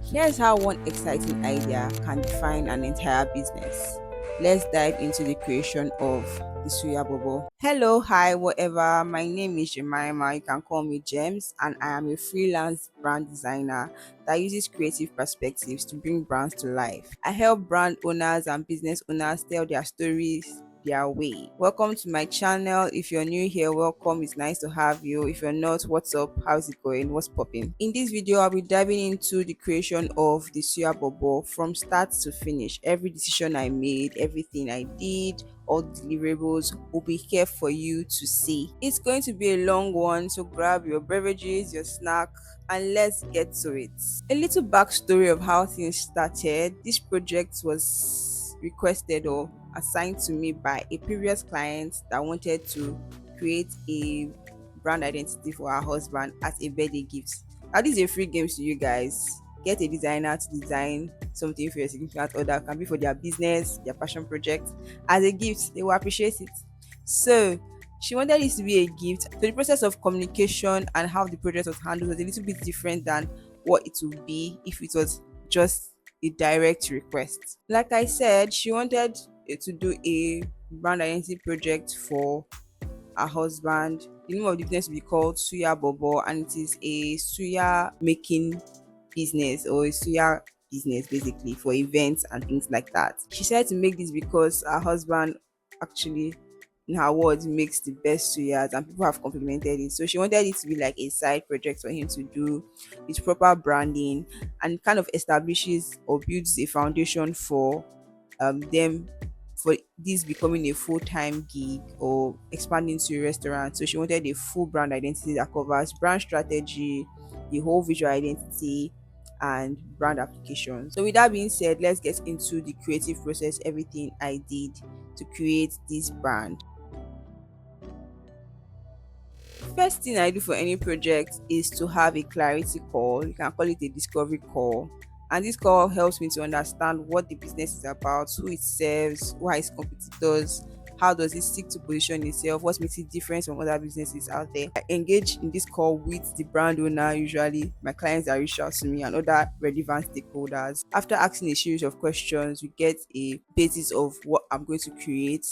Here's how one exciting idea can define an entire business. Let's dive into the creation of the Suya Bobo. Hello, hi, whatever. My name is Jemima. You can call me James, and I am a freelance brand designer that uses creative perspectives to bring brands to life. I help brand owners and business owners tell their stories their way. Welcome to my channel. If you're new here, welcome. It's nice to have you. If you're not, what's up? How's it going? What's popping? In this video, I'll be diving into the creation of the Suya Bobo from start to finish. Every decision I made, everything I did, all the deliverables will be here for you to see. It's going to be a long one, so grab your beverages, your snack, and let's get to it. A little backstory of how things started. This project was requested or assigned to me by a previous client that wanted to create a brand identity for her husband as a birthday gift. Now, this is a free game to you guys. Get a designer to design something for your significant other. It can be for their business, their passion project. As a gift, they will appreciate it. So, she wanted it to be a gift. So, the process of communication and how the project was handled was a little bit different than what it would be if it was just a direct request. Like I said, she wanted to do a brand identity project for her husband. The name of the business will be called Suya Bobo, and it is a suya making business or a suya business basically for events and things like that. She said to make this because her husband actually, in her words, makes the best suyas and people have complimented it. So she wanted it to be like a side project for him to do with proper branding and kind of establishes or builds a foundation for them for this becoming a full-time gig or expanding to a restaurant. So she wanted a full brand identity that covers brand strategy, the whole visual identity, and brand application. So with that being said, let's get into the creative process, everything I did to create this brand. First thing I do for any project is to have a clarity call. You can call it a discovery call. And this call helps me to understand what the business is about, who it serves, who are its competitors, how does it seek to position itself, what makes it different from other businesses out there. I engage in this call with the brand owner, usually my clients that reach out to me, and other relevant stakeholders. After asking a series of questions, we get a basis of what I'm going to create,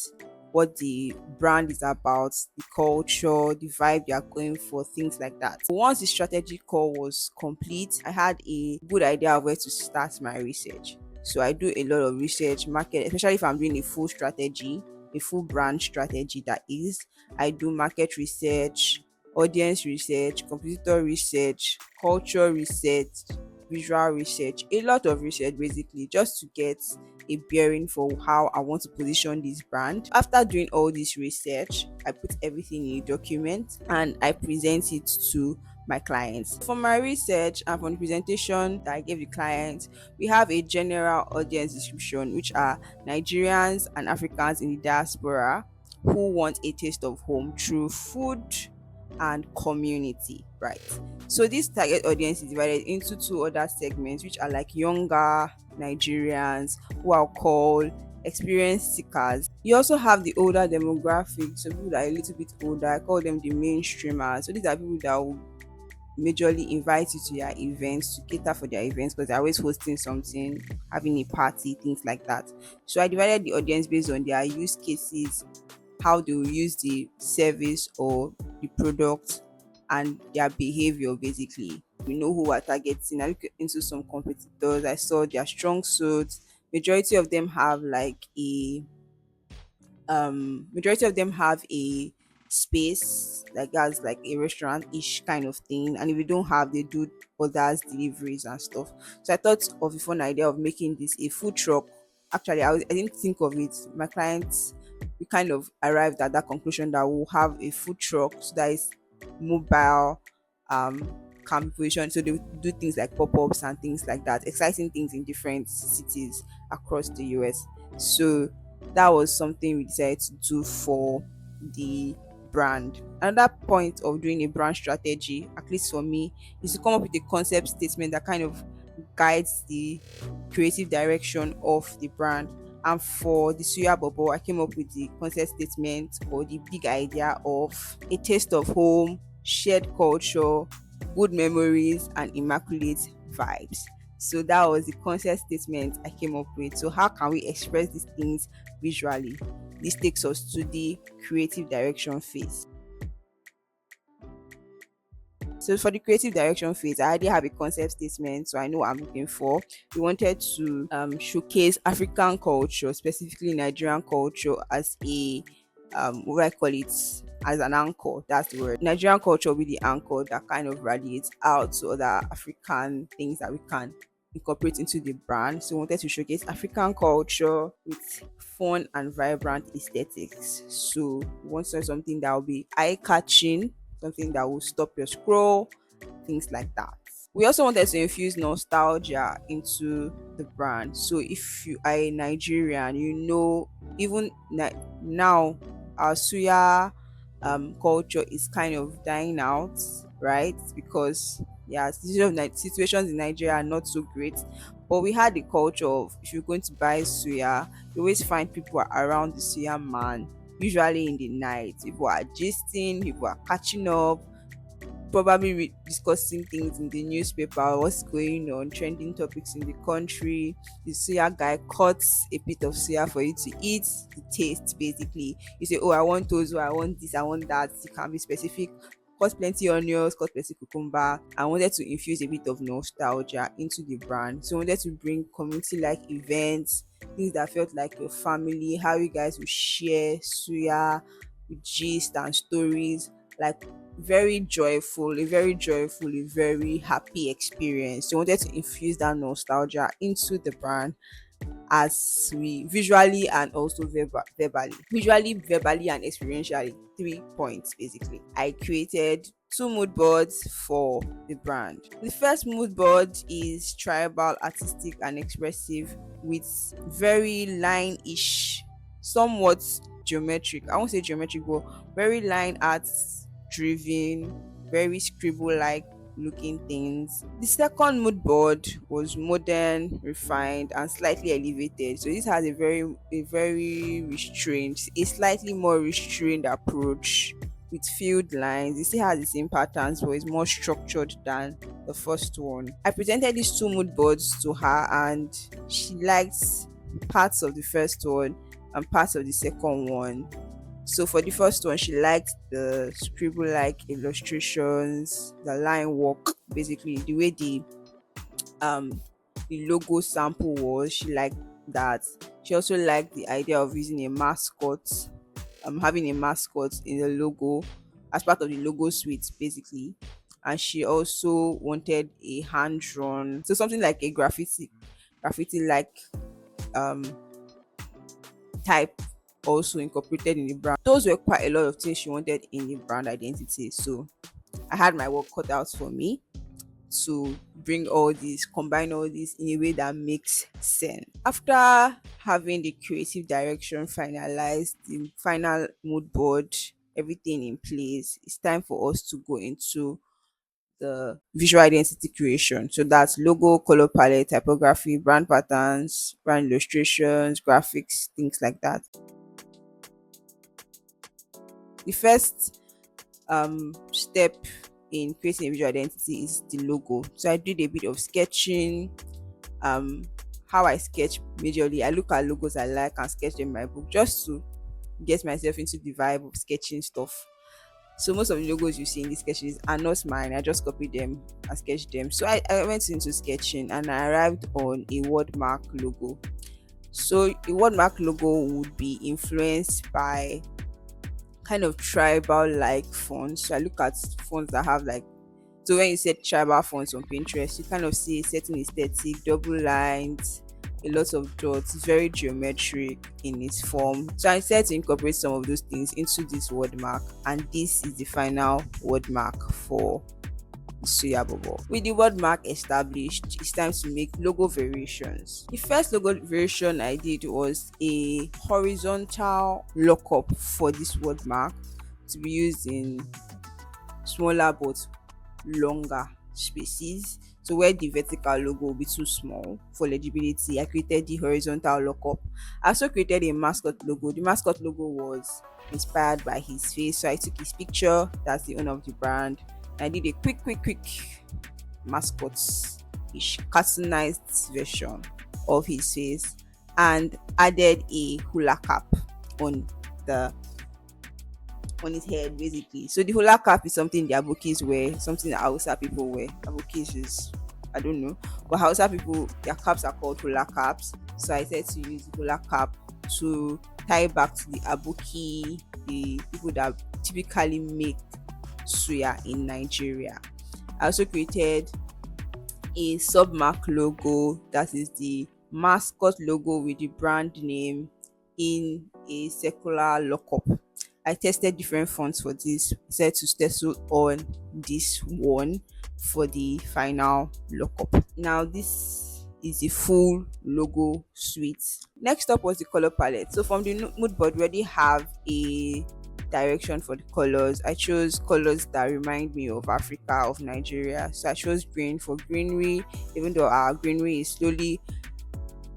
what the brand is about, the culture, the vibe they are going for, things like that. Once the strategy call was complete, I had a good idea of where to start my research. So I do a lot of research, market, especially if I'm doing a full strategy, a full brand strategy that is. I do market research, audience research, competitor research, culture research, visual research, a lot of research basically just to get a bearing for how I want to position this brand. After doing all this research, I put everything in a document and I present it to my clients. For my research and from the presentation that I gave the clients, we have a general audience description, which are Nigerians and Africans in the diaspora who want a taste of home through food and community, right? So this target audience is divided into two other segments, which are like younger Nigerians who are called experience seekers. You also have the older demographic, so people that are a little bit older. I call them the mainstreamers. So these are people that will majorly invite you to their events to cater for their events because they're always hosting something, having a party, things like that. So I divided the audience based on their use cases, how they will use the service or the product, and their behavior basically. We know who we're targeting. I look into some competitors. I saw their strong suits. Majority of them have a space like that's like a restaurant-ish kind of thing, and if you don't have, they do others deliveries and stuff. So I thought of a fun idea of making this a food truck. Actually, I didn't think of it. My clients, we kind of arrived at that conclusion that we'll have a food truck so that is mobile, um can position, so they do things like pop-ups and things like that, exciting things in different cities across the US. So that was something we decided to do for the brand. Another point of doing a brand strategy, at least for me, is to come up with a concept statement that kind of guides the creative direction of the brand. And for the Suya Bobo, I came up with the concept statement or the big idea of a taste of home, shared culture, good memories, and immaculate vibes. So that was the concept statement I came up with. So how can we express these things visually? This takes us to the creative direction phase. So for the creative direction phase, I already have a concept statement, so I know what I'm looking for. We wanted to showcase African culture, specifically Nigerian culture, as a what do I call it, as an anchor. That's the word. Nigerian culture will be the anchor that kind of radiates out to other African things that we can incorporate into the brand. So we wanted to showcase African culture with fun and vibrant aesthetics. So we wanted something that will be eye catching, something that will stop your scroll, things like that. We also wanted to infuse nostalgia into the brand. So if you are a Nigerian, you know, even now, our suya culture is kind of dying out, right? Because yeah, situations in Nigeria are not so great. But we had the culture of, if you're going to buy suya, you always find people around the suya man, usually in the night. People are gisting, people are catching up, probably discussing things in the newspaper, what's going on, trending topics in the country. The suya guy cuts a bit of suya for you to eat, the taste basically. You say, oh, I want those, oh, I want this, I want that. You can be specific. Cut plenty onions, cut plenty cucumber. I wanted to infuse a bit of nostalgia into the brand. So I wanted to bring community like events, things that felt like your family, how you guys would share suya, with gist and stories, like a very happy experience. So I wanted to infuse that nostalgia into the brand as we visually and also verbally and experientially. 3 points basically. I created two mood boards for the brand. The first mood board is tribal, artistic, and expressive, with very line-ish, somewhat geometric. I won't say geometric, but very line arts driven, very scribble like looking things. The second mood board was modern, refined, and slightly elevated. So this has a slightly more restrained approach with filled lines. It still has the same patterns, but it's more structured than the first one. I presented these two mood boards to her, and she liked parts of the first one and parts of the second one. So for the first one, she liked the scribble like illustrations, the line work, basically the way um the logo sample was. She liked that. She also liked the idea of using a mascot, having a mascot in the logo as part of the logo suite, basically. And she also wanted a hand drawn, so something like a graffiti like um type also incorporated in the brand. Those were quite a lot of things she wanted in the brand identity. So I had my work cut out for me to combine all this in a way that makes sense. After having the creative direction finalized, the final mood board, everything in place, it's time for us to go into the visual identity creation. So that's logo, color palette, typography, brand patterns, brand illustrations, graphics, things like that. The first step in creating a visual identity is the logo. So I did a bit of sketching. Um, how I sketch majorly, I look at logos I like and sketch them in my book just to get myself into the vibe of sketching stuff. So most of the logos you see in these sketches are not mine. I just copied them and sketched them. So I went into sketching and I arrived on a wordmark logo. So a wordmark logo would be influenced by kind of tribal like fonts. So I look at fonts that have like, so when you said tribal fonts on Pinterest, you kind of see a certain aesthetic, double lines, a lot of dots, very geometric in its form. So I decided to incorporate some of those things into this word mark, and this is the final word mark for Suya Bobo. With the word mark established, it's time to make logo variations. The first logo variation I did was a horizontal lockup for this word mark to be used in smaller but longer spaces. So where the vertical logo will be too small for legibility, I created the horizontal lockup. I also created a mascot logo. The mascot logo was inspired by his face, so I took his picture. That's the owner of the brand. I did a quick mascot catfish, cartoonized version of his face, and added a hula cap on the on his head basically. So the hula cap is something the Abukis wear, something that Hausa people wear. Abukis is I don't know, but Hausa people their caps are called hula caps. So I said to use the hula cap to tie back to the Abuki, the people that typically make suya in Nigeria. I also created a submark logo, that is the mascot logo with the brand name in a circular lockup. I tested different fonts for this, set to stencil on this one for the final lockup. Now this is the full logo suite. Next up was the color palette. So from the mood board, we already have a direction for the colors. I chose colors that remind me of Africa, of Nigeria. So I chose green for greenery, even though our greenery is slowly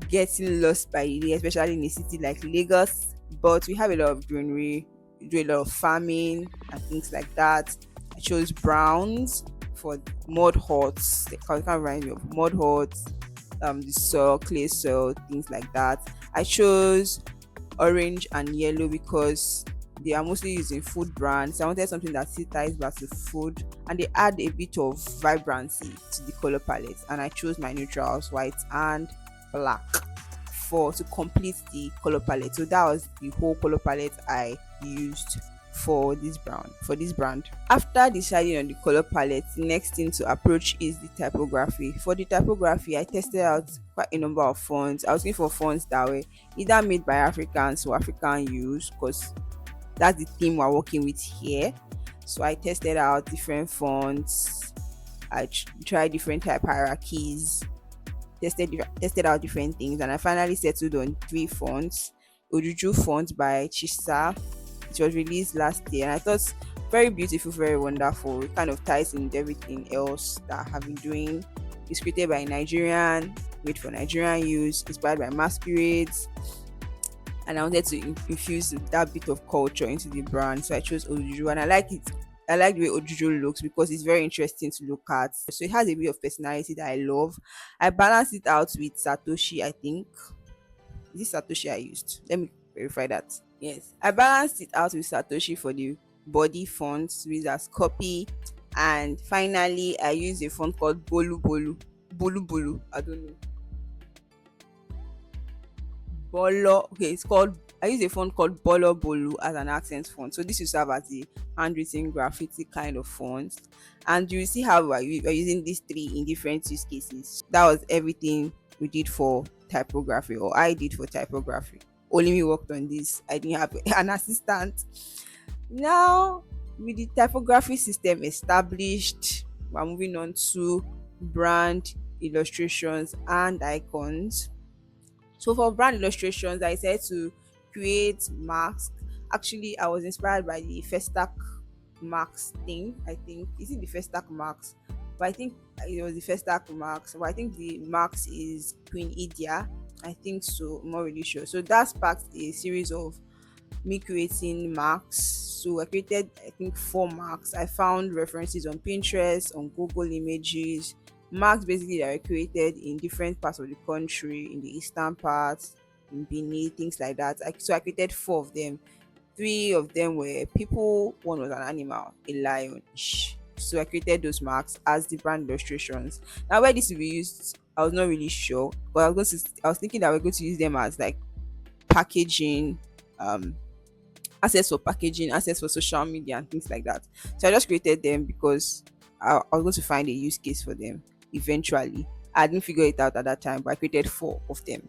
getting lost by the day, especially in a city like Lagos. But we have a lot of greenery, we do a lot of farming and things like that. I chose browns for mud huts. They kind of remind me of mud huts, the soil, clay soil, things like that. I chose orange and yellow because they are mostly using food brands. So I wanted something that still ties back to food and they add a bit of vibrancy to the color palette. And I chose my neutrals, white and black, for to complete the color palette. So that was the whole color palette I used for this brand. After deciding on the color palette, the next thing to approach is the typography. For the typography, I tested out quite a number of fonts. I was looking for fonts that were either made by Africans or African use, because that's the theme we're working with here. So I tested out different fonts. I tried different type hierarchies, tested out different things, and I finally settled on three fonts. Ojuju font by Chisa. It was released last year, and I thought very beautiful, very wonderful. It kind of ties in with everything else that I have been doing. It's created by a Nigerian, made for Nigerian use, inspired by masquerades, and I wanted to infuse that bit of culture into the brand. So I chose Ojuju, and I like it. I like the way Ojuju looks because it's very interesting to look at. So it has a bit of personality that I love. I balanced it out with Satoshi, I think. Is it Satoshi I used? Let me verify that. Yes. I balanced it out with Satoshi for the body font, which as copy. And finally, I used a font called Bolu Bolu. Bolu Bolu. I don't know. Bolo. Okay, it's called. I use a font called Bolo Bolu as an accent font. So this will serve as a handwritten graffiti kind of font. And you see how we're using these three in different use cases. That was everything we did for typography, or I did for typography. Only me worked on this. I didn't have an assistant. Now, with the typography system established, we're moving on to brand illustrations and icons. So for brand illustrations, I said to create masks. Actually, I was inspired by the Festac Max thing. I think is it the Festac Max? But I think it was the Festac Max. But I think the Max is Queen Idia. I think so. I'm not really sure. So that sparked a series of me creating marks. So I created I think four marks. I found references on Pinterest, on Google Images. Marks basically that were created in different parts of the country, in the eastern parts, in Benin, things like that. So I created four of them. Three of them were people, one was an animal, a lion. So I created those marks as the brand illustrations. Now where this will be used, I was not really sure, but I was thinking that we're going to use them as like packaging, um, access for packaging, access for social media and things like that. So I just created them because I was going to find a use case for them eventually. I didn't figure it out at that time, but I created four of them.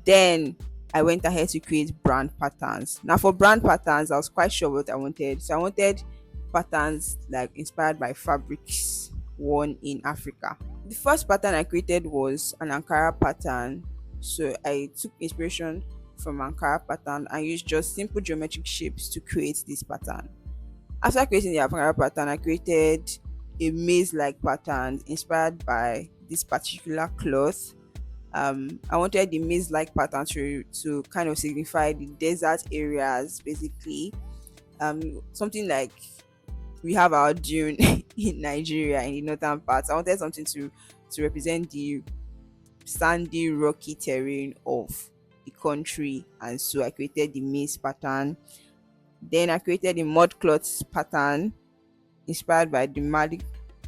Then I went ahead to create brand patterns. Now for brand patterns, I was quite sure what I wanted. So I wanted patterns like inspired by fabrics worn in Africa. The first pattern I created was an Ankara pattern. So I took inspiration from Ankara pattern and used just simple geometric shapes to create this pattern. After creating the Ankara pattern, I created a maze-like pattern inspired by this particular cloth. I wanted the maze-like pattern to kind of signify the desert areas, basically. Something like we have our dune in Nigeria in the northern parts. I wanted something to to represent the sandy, rocky terrain of the country. And so I created the maize pattern. Then I created the mud cloth pattern inspired by the Mali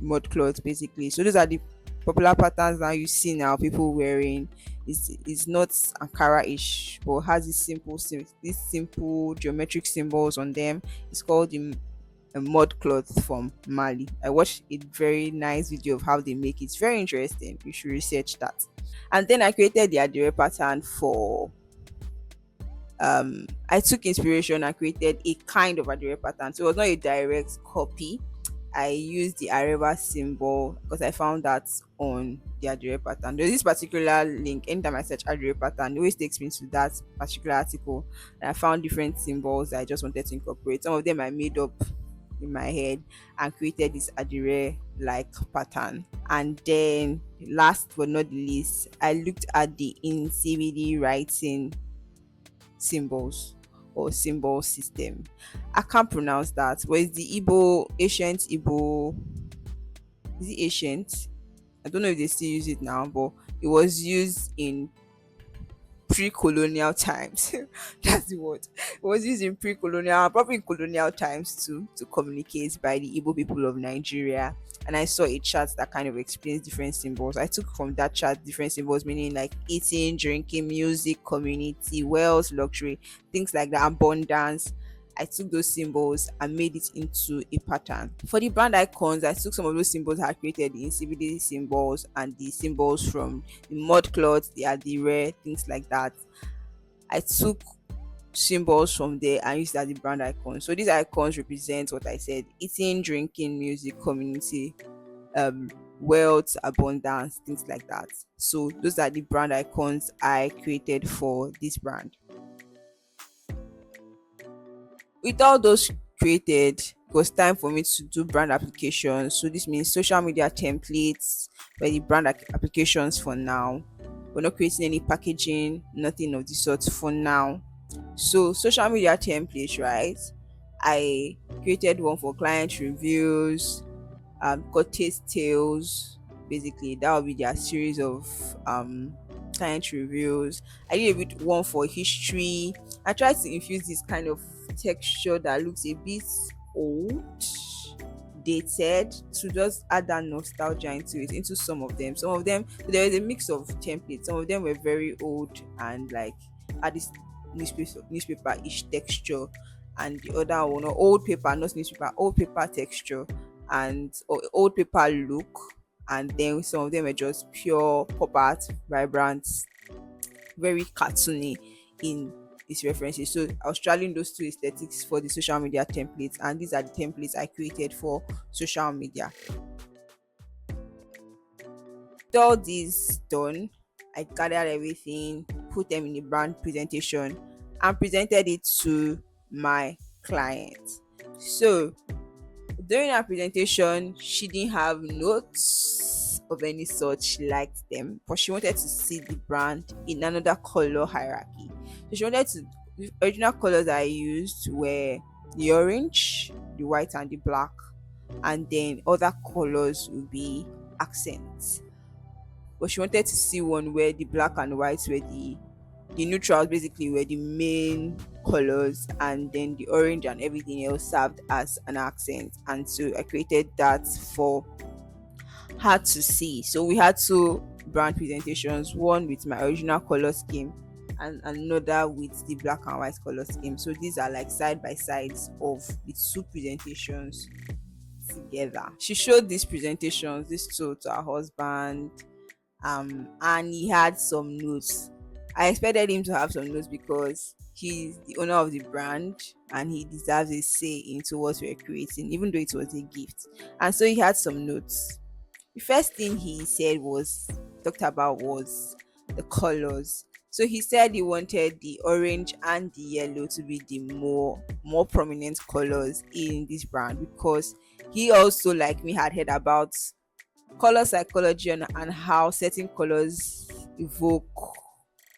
mud cloth, basically. So those are the popular patterns now you see now people wearing. It's not Ankara-ish, but has these simple geometric symbols on them. It's called a mud cloth from Mali. I watched a very nice video of how they make it. It's very interesting. You should research that. And then I created the Adire pattern for I took inspiration and created a kind of Adire pattern. So it was not a direct copy. I used the Areva symbol because I found that on the Adire pattern. There's this particular link. Anytime I search Adire pattern, it always takes me to that particular article. And I found different symbols that I just wanted to incorporate. Some of them I made up in my head and created this Adire like pattern. And then last but not least, I looked at the in CBD writing symbols or symbol system. I can't pronounce that, but it's the Igbo, ancient Igbo. Is it ancient? I don't know if they still use it now, but it was used in pre-colonial times. That's the word. It was used in pre-colonial, probably in colonial times too, to communicate by the Igbo people of Nigeria. And I saw a chart that kind of explains different symbols. I took from that chart different symbols, meaning like eating, drinking, music, community, wealth, luxury, things like that, abundance. I took those symbols and made it into a pattern. For the brand icons, I took some of those symbols I created, the CBD symbols and the symbols from the mud cloth, the adire, things like that. I took symbols from there and used as the brand icons. So these icons represent what I said: eating, drinking, music, community, wealth, abundance, things like that. So those are the brand icons I created for this brand. With all those created, it was time for me to do brand applications. So this means social media templates for the brand applications for now. We're not creating any packaging, nothing of the sort for now. So social media templates, right? I created one for client reviews, cocktails tales. Basically, that will be their series of client reviews. I did a bit one for history. I tried to infuse this kind of texture that looks a bit old, dated, to just add that nostalgia into it, into some of them. Some of them, there is a mix of templates. Some of them were very old and like had this newspaper-ish texture, and the other one, or old paper, not newspaper, old paper texture and or old paper look. And then some of them are just pure pop art, vibrant, very cartoony in its references. So I was trialing those two aesthetics for the social media templates, and these are the templates I created for social media. With all this done, I gathered everything, put them in a brand presentation, and presented it to my client. So during our presentation, she didn't have notes of any sort. She liked them, but she wanted to see the brand in another color hierarchy. So she wanted to, the original colors I used were the orange, the white, and the black, and then other colors would be accents. But she wanted to see one where the black and white were the neutrals, basically were the main colors, and then the orange and everything else served as an accent. And so I created that for her to see. So we had two brand presentations, one with my original color scheme and another with the black and white color scheme. So these are like side by sides of the two presentations together. She showed these presentations, these two, to her husband, and he had some notes. I expected him to have some notes because he's the owner of the brand and he deserves a say into what we're creating, even though it was a gift. And so he had some notes. The first thing he said was talked about was the colors. So he said he wanted the orange and the yellow to be the more prominent colors in this brand, because he also, like me, had heard about color psychology and how certain colors evoke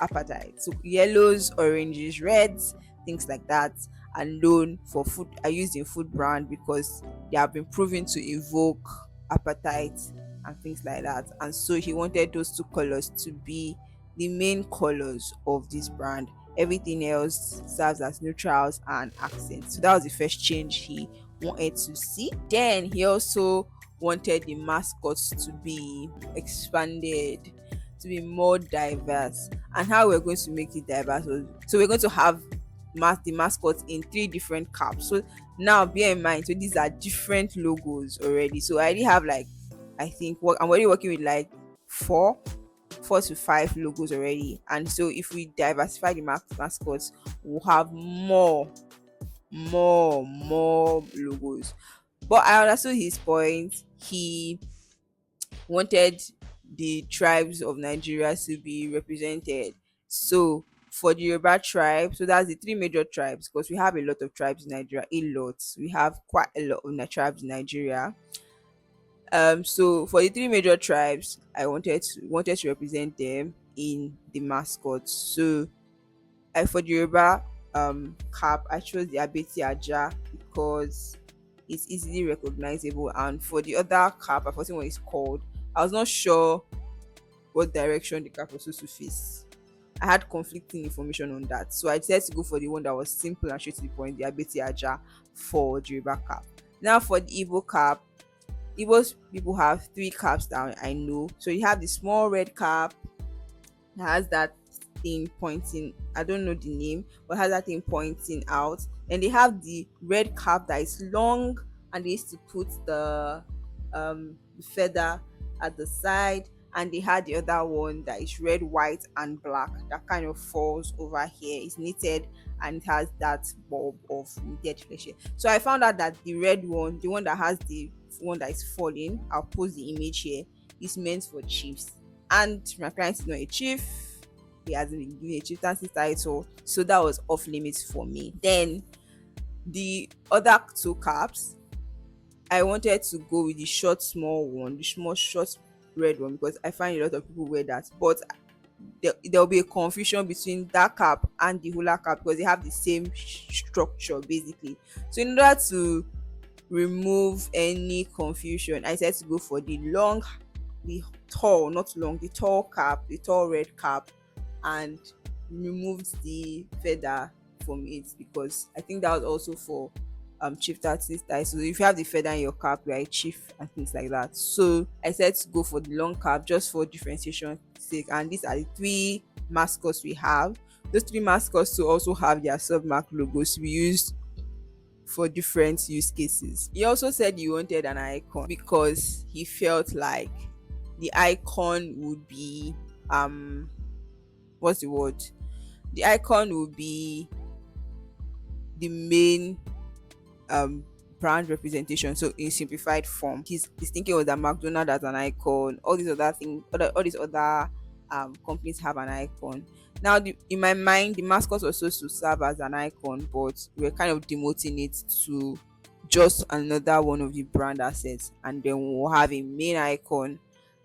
appetite. So yellows, oranges, reds, things like that are known for food, are used in food brand because they have been proven to evoke appetite and things like that. And so he wanted those two colors to be the main colors of this brand. Everything else serves as neutrals and accents. So that was the first change he wanted to see. Then he also wanted the mascots to be expanded, to be more diverse. And how we're going to make it diverse was, so we're going to have the mascots in three different caps. So now bear in mind, so these are different logos already. So I already have like, I think what I'm already working with like four 4 to 5 logos already. And so if we diversify the mascots, we'll have more logos. But I understood his point. He wanted the tribes of Nigeria to be represented. So for the Yoruba tribe, so that's the three major tribes, because we have a lot of tribes in Nigeria, a lot. We have quite a lot of tribes in Nigeria. So for the three major tribes, I wanted to represent them in the mascots. So for the Yoruba cap, I chose the Abeti Aja because it's easily recognizable. And for the other cap, I forgot what it's called. I was not sure what direction the cap was supposed to face. I had conflicting information on that, so I decided to go for the one that was simple and straight to the point, the Abeti Aja for the Yoruba cap. Now for the Igbo cap, Igbo people have three caps that I know. So you have the small red cap that has that thing pointing. I don't know the name, but has that thing pointing out. And they have the red cap that is long, and they used to put the feather at the side. And they had the other one that is red, white, and black that kind of falls over here. It's knitted and it has that bulb of knitted flesh here. So I found out that the red one, the one that has the one that is falling, I'll post the image here, is meant for chiefs. And my client is not a chief. He hasn't been given a chieftaincy title, so that was off limits for me. Then the other two caps, I wanted to go with the short small one, the small short red one, because I find a lot of people wear that. But there'll be a confusion between that cap and the hula cap because they have the same structure basically. So in order to remove any confusion, I decided to go for the tall, not long, the tall cap, the tall red cap, and removed the feather from it because I think that was also for chieftaincy style. So if you have the feather in your cap, you are a chief and things like that. So I said to go for the long cap just for differentiation sake. And these are the three mascots we have. Those three mascots to also have their submark logos to be used for different use cases. He also said he wanted an icon because he felt like the icon would be what's the word? The icon would be the main brand representation, so in simplified form. His thinking was that McDonald's as an icon, all these other things, all these other companies have an icon. Now in my mind, the mascot was supposed to serve as an icon, but we're kind of demoting it to just another one of the brand assets, and then we'll have a main icon.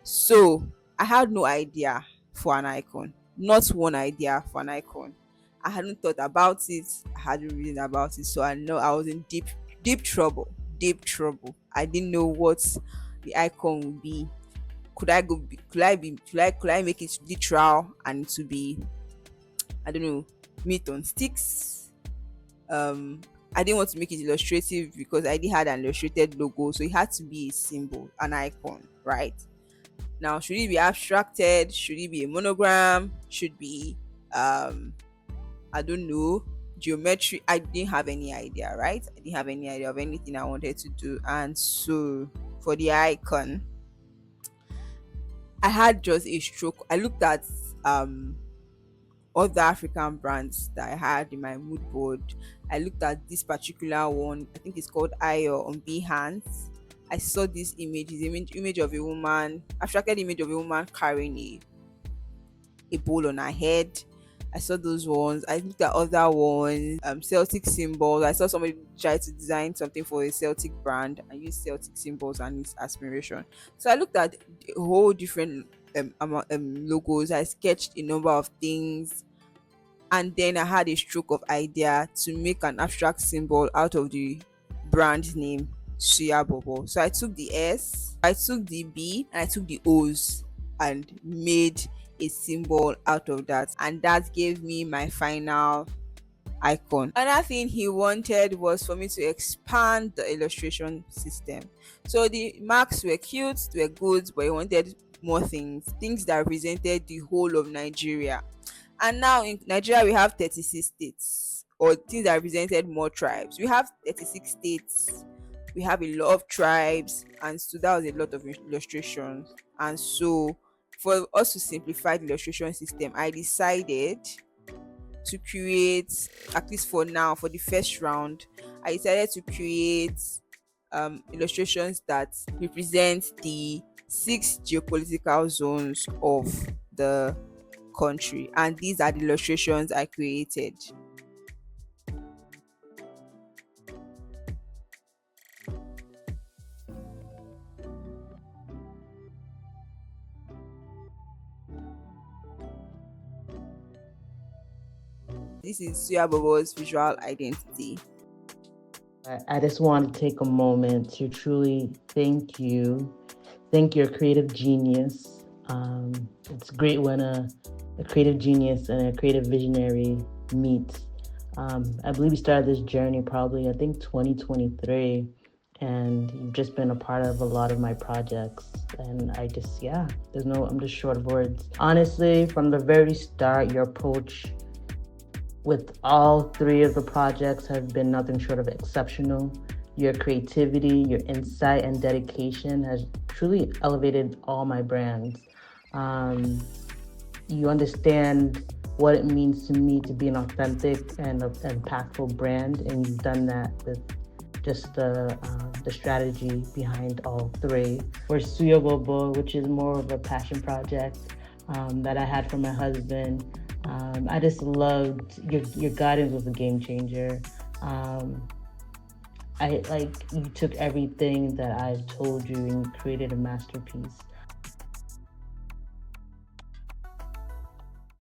So I had no idea for an icon, not one idea for an icon. I hadn't thought about it. I hadn't written about it, so I know I was in deep trouble. Deep trouble. I didn't know what the icon would be. Could I go? Could I make it literal and to be, I don't know, meat on sticks? I didn't want to make it illustrative because I did had an illustrated logo, so it had to be a symbol, an icon, right? Now, should it be abstracted? Should it be a monogram? Should be I don't know, geometry. I didn't have any idea, right? I didn't have any idea of anything I wanted to do. And so for the icon, I had just a stroke. I looked at other African brands that I had in my mood board. I looked at this particular one. I think it's called Ayo on Behance. I saw this image of a woman, abstracted image of a woman carrying a bowl on her head. I saw those ones. I looked at other ones, Celtic symbols. I saw somebody try to design something for a Celtic brand and use Celtic symbols and its aspiration. So I looked at a whole different logos. I sketched a number of things, and then I had a stroke of idea to make an abstract symbol out of the brand name. Suya Bobo. So I took the S, I took the B, and I took the O's and made a symbol out of that. And that gave me my final icon. Another thing he wanted was for me to expand the illustration system. So the marks were cute, they were good, but he wanted more things that represented the whole of Nigeria. And now in Nigeria, we have 36 states, or things that represented more tribes. We have 36 states, we have a lot of tribes, and so that was a lot of illustrations. And so, for us to simplify the illustration system, I decided to create, at least for now, for the first round, I decided to create illustrations that represent the 6 geopolitical zones of the country, and these are the illustrations I created. This is Suya Bobo's visual identity. I just want to take a moment to truly thank you. Thank your creative genius. It's great when a creative genius and a creative visionary meet. I believe we started this journey probably, I think, 2023, and you've just been a part of a lot of my projects. And I'm just short of words. Honestly, from the very start, your approach with all three of the projects have been nothing short of exceptional. Your creativity, your insight, and dedication has truly elevated all my brands. You understand what it means to me to be an authentic and impactful brand, and you've done that with just the strategy behind all three. For Suya Bobo, which is more of a passion project that I had from my husband, I just loved your guidance was a game changer. I like you took everything that I've told you and you created a masterpiece.